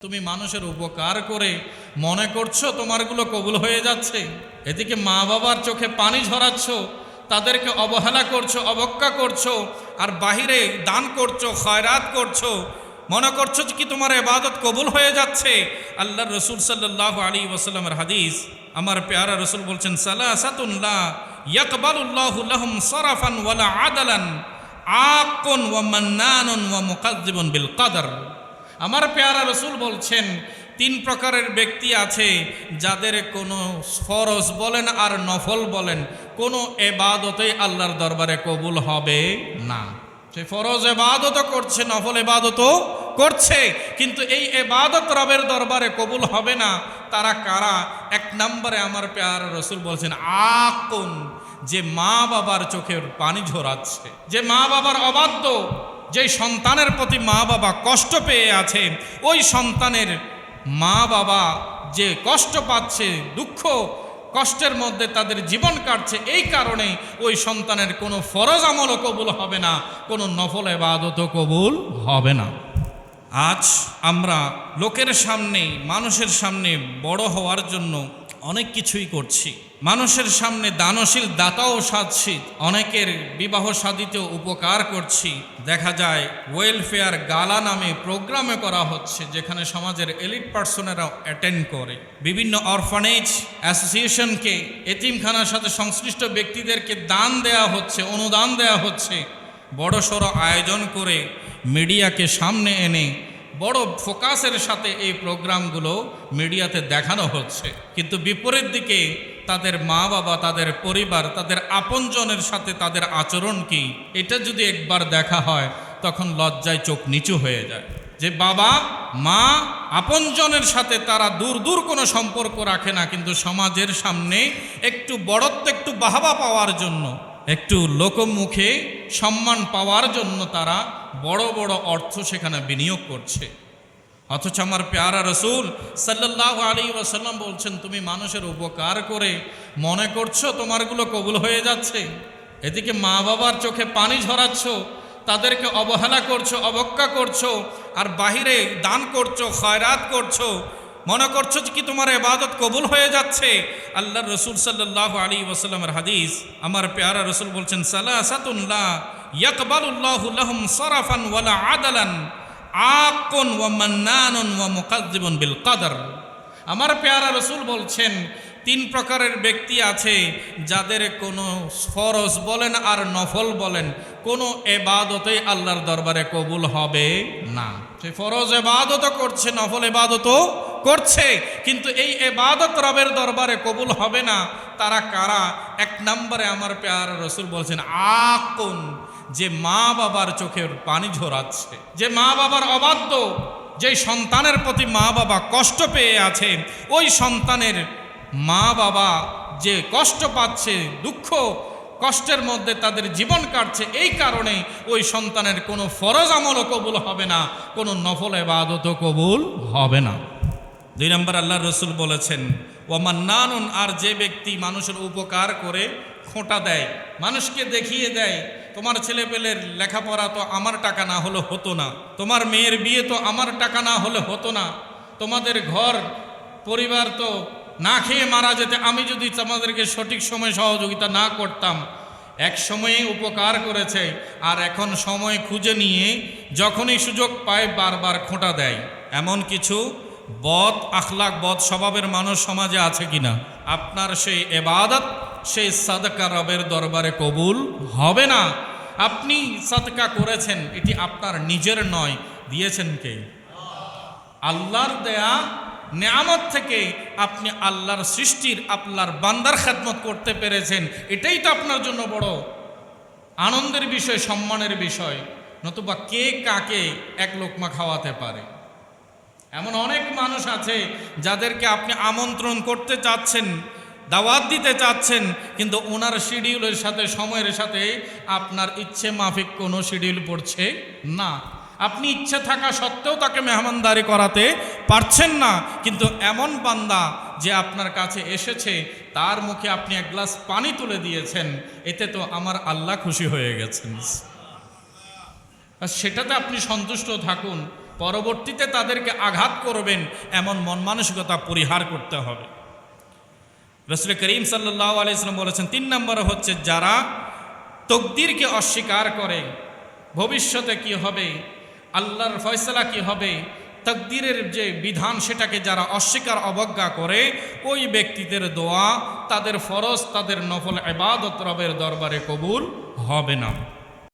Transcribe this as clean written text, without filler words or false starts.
তুমি মানুষের উপকার করে মনে করছো তোমারগুলো কবুল হয়ে যাচ্ছে, এদিকে মা বাবার চোখে পানি ঝরাচ্ছ, তাদেরকে অবহেলা করছো, অবজ্ঞা করছো, আর বাহিরে দান করছো, খয়রাত করছো, মনে করছো কি তোমার ইবাদত কবুল হয়ে যাচ্ছে। আল্লাহর রাসূল সাল্লাল্লাহু আলাইহি ওয়াসাল্লামের হাদিস, আমার পেয়ারা রাসূল বলছেন, সালাসাতুন লা ইয়াকবালুল্লাহু লাহুম সারাফান ওয়ালা আদালান, আকুন ওয়া মান্নানুন ওয়া মুকাজ্জিবুন বিল কদর। আমার পেয়ারা রসুল বলছেন, তিন প্রকারের ব্যক্তি আছে যাদের কোনো ফরজ বলেন আর নফল বলেন কোনো এবাদতেই আল্লাহর দরবারে কবুল হবে না। সে ফরজ এবাদতও করছে, নফল এবাদতও করছে, কিন্তু এই এবাদত রবের দরবারে কবুল হবে না। তারা কারা? এক নম্বরে আমার পেয়ারা রসুল বলছেন, আকুন, যে মা বাবার চোখের পানি ঝরাচ্ছে, যে মা বাবার অবাধ্য, যে সন্তানের প্রতি মা বাবা কষ্ট পেয়ে আছে, ওই সন্তানের মা বাবা যে কষ্ট পাচ্ছে, দুঃখ কষ্টের মধ্যে তাদের জীবন কাটছে, এই কারণে ওই সন্তানের কোনো ফরজ আমলও কবুল হবে না, কোনো নফল ইবাদতও কবুল হবে না। আজ আমরা লোকের সামনে, মানুষের সামনে বড় হওয়ার জন্য অনেক কিছুই করছি, মানুষের সামনে দানশীল দাতাও সাজছি, অনেকের বিবাহ শাদীতেও উপকার করছি। দেখা যায় ওয়েলফেয়ার গালা নামে প্রোগ্রামে করা হচ্ছে, যেখানে সমাজের এলিট পার্সনেরাও অ্যাটেন্ড করে। বিভিন্ন অরফানেজ অ্যাসোসিয়েশনকে, এতিমখানার সাথে সংশ্লিষ্ট ব্যক্তিদেরকে দান দেয়া হচ্ছে, অনুদান দেয়া হচ্ছে। বড় সড়ো আয়োজন করে মিডিয়াকে সামনে এনে বড় ফোকাসের সাথে এই প্রোগ্রামগুলো মিডিয়াতে দেখানো হচ্ছে, কিন্তু বিপরীত দিকে তাদের মা বাবা, তাদের পরিবার, তাদের আপনজনের সাথে তাদের আচরণ কি, এটা যদি একবার দেখা হয় তখন লজ্জায় চোখ নিচু হয়ে যায়। যে বাবা মা আপনজনের সাথে তারা দূর দূর কোনো সম্পর্ক রাখে না, কিন্তু সমাজের সামনে একটু বড়ত্ব, একটু বাহবা পাওয়ার জন্য, একটু লোকমুখে সম্মান পাওয়ার জন্য তারা বড় বড় অর্থ সেখানে বিনিয়োগ করছে। অথচ আমার পেয়ারা রসুল সাল্লাল্লাহু আলাইহি ওয়াসাল্লাম বলছেন, তুমি মানুষের উপকার করে মনে করছো তোমারগুলো কবুল হয়ে যাচ্ছে, এদিকে মা বাবার চোখে পানি ঝরাচ্ছ, তাদেরকে অবহেলা করছো, অবজ্ঞা করছো, আর বাহিরে দান করছো, খয়রাত করছো, মনে করছো কি তোমার ইবাদত কবুল হয়ে যাচ্ছে। আল্লাহর রাসূল সাল্লাল্লাহু আলাইহি ওয়াসাল্লামের হাদিস, আমার পেয়ারা রাসূল বলছেন, সালাসাতুন লা ইয়াকবালুল্লাহু লাহুম সারাফান ওয়ালা আদালান, আকুন ওয়া মান্নানুন ওয়া মুকাজ্জিবুন বিল কদর। আমার পেয়ারা রাসূল বলছেন, তিন প্রকারের ব্যক্তি আছে যাদের কোনো ফরজ বলেন আর নফল বলেন কোনো এবাদতেই আল্লাহর দরবারে কবুল হবে না। সে ফরজ এবাদতও করছে, নফল এবাদতও করছে, কিন্তু এই এবাদত রবের দরবারে কবুল হবে না। তারা কারা? এক নম্বরে আমার পেয়ারা রসুল বলছেন, আকুন, যে মা বাবার চোখের পানি ঝরাচ্ছে, যে মা বাবার অবাধ্য, যে সন্তানের প্রতি মা বাবা কষ্ট পেয়ে আছে, ওই সন্তানের মা বাবা যে কষ্ট পাচ্ছে, দুঃখ কষ্টের মধ্যে তাদের জীবন কাটছে, এই কারণে ওই সন্তানের কোনো ফরজ আমলও কবুল হবে না, কোনো নফল ইবাদতও কবুল হবে না। দুই নম্বর আল্লাহর রাসূল বলেছেন, ওয়া মান্নানুন, আর যে ব্যক্তি মানুষের উপকার করে খোঁটা দেয়, মানুষকে দেখিয়ে দেয়, তোমার ছেলেপেলের লেখাপড়া তো আমার টাকা না হলে হতো না, তোমার মেয়ের বিয়ে তো আমার টাকা না হলে হতো না, তোমাদের ঘর পরিবার তো না খেয়ে মারা যেতে আমি যদি তোমাদেরকে সঠিক সময় সহযোগিতা না করতাম। এক সময়ে উপকার করেছে, আর এখন সময় খুঁজে নিয়ে যখনই সুযোগ পায় বারবার খোঁটা দেয়। এমন কিছু বদ আখলাক, বদ স্বভাবের মানুষ সমাজে আছে কিনা? আপনার সেই ইবাদত, সেই সাদকা রবের দরবারে কবুল হবে না। আপনি সাদকা করেছেন, এটি আপনার নিজের নয়, দিয়েছেন কে? আল্লাহর দেয়া নেয়ামত থেকে আপনি আল্লাহর সৃষ্টির, আপনার বান্দার খেদমত করতে পেরেছেন, এটাই তো আপনার জন্য বড় আনন্দের বিষয়, সম্মানের বিষয়। নতুবা কে কাকে এক লোকমা খাওয়াতে পারে? এমন অনেক মানুষ আছে যাদেরকে আপনি আমন্ত্রণ করতে চাচ্ছেন, দাওয়াত দিতে চাচ্ছেন, কিন্তু ওনার শিডিউলের সাথে, সময়ের সাথে আপনার ইচ্ছে মাফিক কোনো শিডিউল পড়ছে না। আপনি ইচ্ছে থাকা সত্ত্বেও তাকে মেহমানদারি করাতে পারছেন না, কিন্তু এমন বান্দা যে আপনার কাছে এসেছে, তার মুখে আপনি এক গ্লাস পানি তুলে দিয়েছেন, এতে তো আমার আল্লাহ খুশি হয়ে গেছেন। আর সেটাতে আপনি সন্তুষ্ট থাকুন। পরবর্তীতে তাদেরকে আঘাত করবেন এমন মন মানসিকতা পরিহার করতে হবে। রাসূল করিম সাল্লাল্লাহু আলাইহি ওয়াসাল্লাম বলেছেন 3 নম্বরে হচ্ছে যারা তকদিরকে অস্বীকার করে, ভবিষ্যতে কি হবে, আল্লাহর ফয়সালা কি হবে, তকদিরের যে বিধান সেটাকে যারা অস্বীকার অবজ্ঞা করে, ওই ব্যক্তিদের দোয়া, তাদের ফরজ, তাদের নফল ইবাদত রবের দরবারে কবুল হবে না।